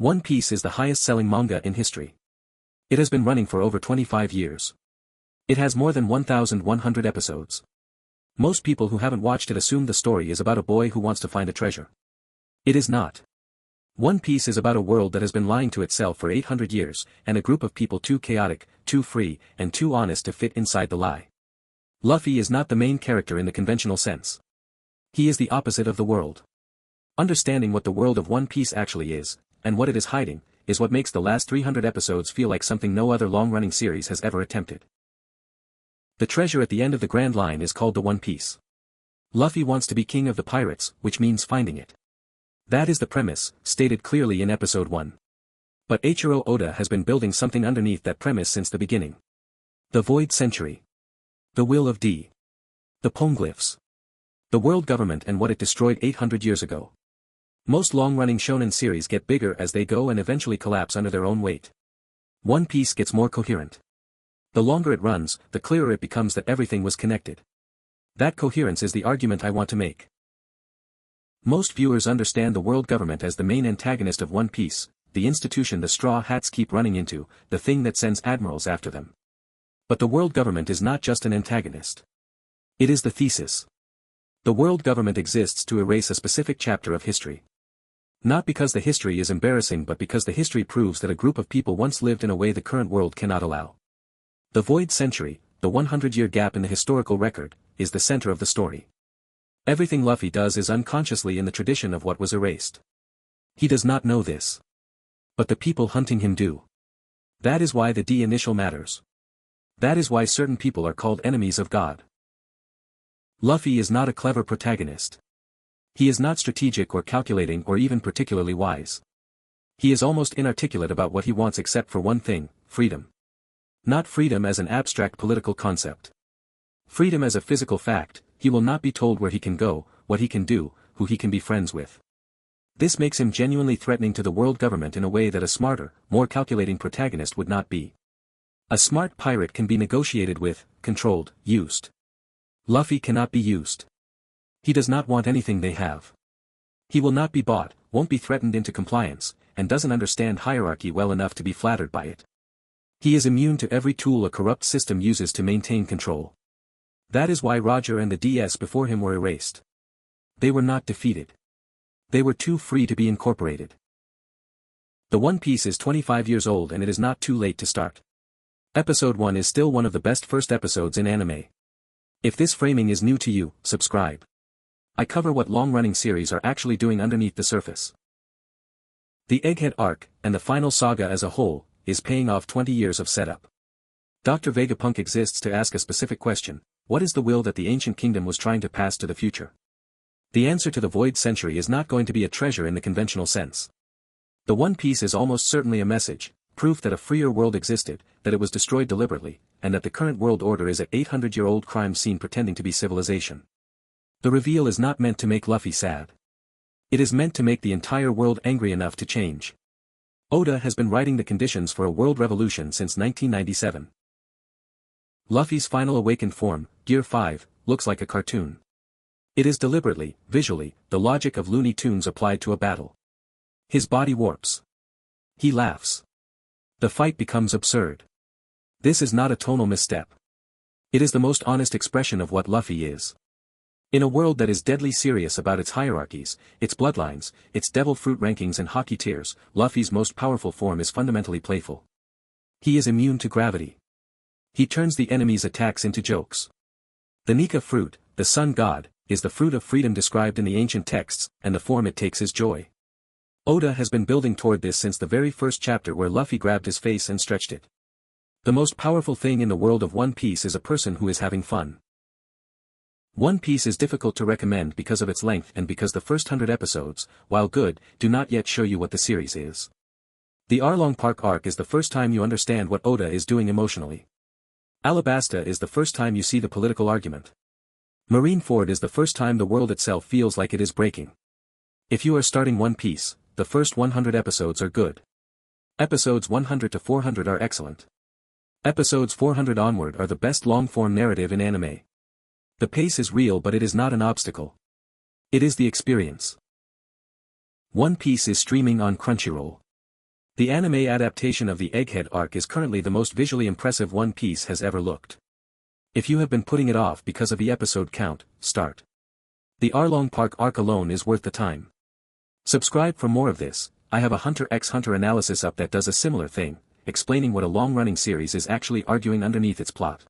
One Piece is the highest-selling manga in history. It has been running for over 25 years. It has more than 1,100 episodes. Most people who haven't watched it assume the story is about a boy who wants to find a treasure. It is not. One Piece is about a world that has been lying to itself for 800 years, and a group of people too chaotic, too free, and too honest to fit inside the lie. Luffy is not the main character in the conventional sense. He is the opposite of the world. Understanding what the world of One Piece actually is, and what it is hiding, is what makes the last 300 episodes feel like something no other long-running series has ever attempted. The treasure at the end of the Grand Line is called the One Piece. Luffy wants to be king of the pirates, which means finding it. That is the premise, stated clearly in episode 1. But Eiichiro Oda has been building something underneath that premise since the beginning. The Void Century. The Will of D. The Poneglyphs. The world government and what it destroyed 800 years ago. Most long-running shonen series get bigger as they go and eventually collapse under their own weight. One Piece gets more coherent. The longer it runs, the clearer it becomes that everything was connected. That coherence is the argument I want to make. Most viewers understand the world government as the main antagonist of One Piece, the institution the Straw Hats keep running into, the thing that sends admirals after them. But the world government is not just an antagonist. It is the thesis. The world government exists to erase a specific chapter of history. Not because the history is embarrassing but because the history proves that a group of people once lived in a way the current world cannot allow. The Void Century, the 100-year gap in the historical record, is the center of the story. Everything Luffy does is unconsciously in the tradition of what was erased. He does not know this. But the people hunting him do. That is why the D initial matters. That is why certain people are called enemies of God. Luffy is not a clever protagonist. He is not strategic or calculating or even particularly wise. He is almost inarticulate about what he wants except for one thing, freedom. Not freedom as an abstract political concept. Freedom as a physical fact. He will not be told where he can go, what he can do, who he can be friends with. This makes him genuinely threatening to the world government in a way that a smarter, more calculating protagonist would not be. A smart pirate can be negotiated with, controlled, used. Luffy cannot be used. He does not want anything they have. He will not be bought, won't be threatened into compliance, and doesn't understand hierarchy well enough to be flattered by it. He is immune to every tool a corrupt system uses to maintain control. That is why Roger and the DS before him were erased. They were not defeated. They were too free to be incorporated. The One Piece is 25 years old and it is not too late to start. Episode 1 is still one of the best first episodes in anime. If this framing is new to you, subscribe. I cover what long-running series are actually doing underneath the surface. The Egghead arc, and the final saga as a whole, is paying off 20 years of setup. Dr. Vegapunk exists to ask a specific question. What is the will that the ancient kingdom was trying to pass to the future? The answer to the Void Century is not going to be a treasure in the conventional sense. The One Piece is almost certainly a message, proof that a freer world existed, that it was destroyed deliberately, and that the current world order is an 800-year-old crime scene pretending to be civilization. The reveal is not meant to make Luffy sad. It is meant to make the entire world angry enough to change. Oda has been writing the conditions for a world revolution since 1997. Luffy's final awakened form, Gear 5, looks like a cartoon. It is deliberately, visually, the logic of Looney Tunes applied to a battle. His body warps. He laughs. The fight becomes absurd. This is not a tonal misstep. It is the most honest expression of what Luffy is. In a world that is deadly serious about its hierarchies, its bloodlines, its devil fruit rankings and hockey tiers, Luffy's most powerful form is fundamentally playful. He is immune to gravity. He turns the enemy's attacks into jokes. The Nika fruit, the sun god, is the fruit of freedom described in the ancient texts, and the form it takes is joy. Oda has been building toward this since the very first chapter where Luffy grabbed his face and stretched it. The most powerful thing in the world of One Piece is a person who is having fun. One Piece is difficult to recommend because of its length and because the first 100 episodes, while good, do not yet show you what the series is. The Arlong Park arc is the first time you understand what Oda is doing emotionally. Alabasta is the first time you see the political argument. Marineford is the first time the world itself feels like it is breaking. If you are starting One Piece, the first 100 episodes are good. Episodes 100 to 400 are excellent. Episodes 400 onward are the best long-form narrative in anime. The pace is real but it is not an obstacle. It is the experience. One Piece is streaming on Crunchyroll. The anime adaptation of the Egghead arc is currently the most visually impressive One Piece has ever looked. If you have been putting it off because of the episode count, start. The Arlong Park arc alone is worth the time. Subscribe for more of this. I have a Hunter x Hunter analysis up that does a similar thing, explaining what a long-running series is actually arguing underneath its plot.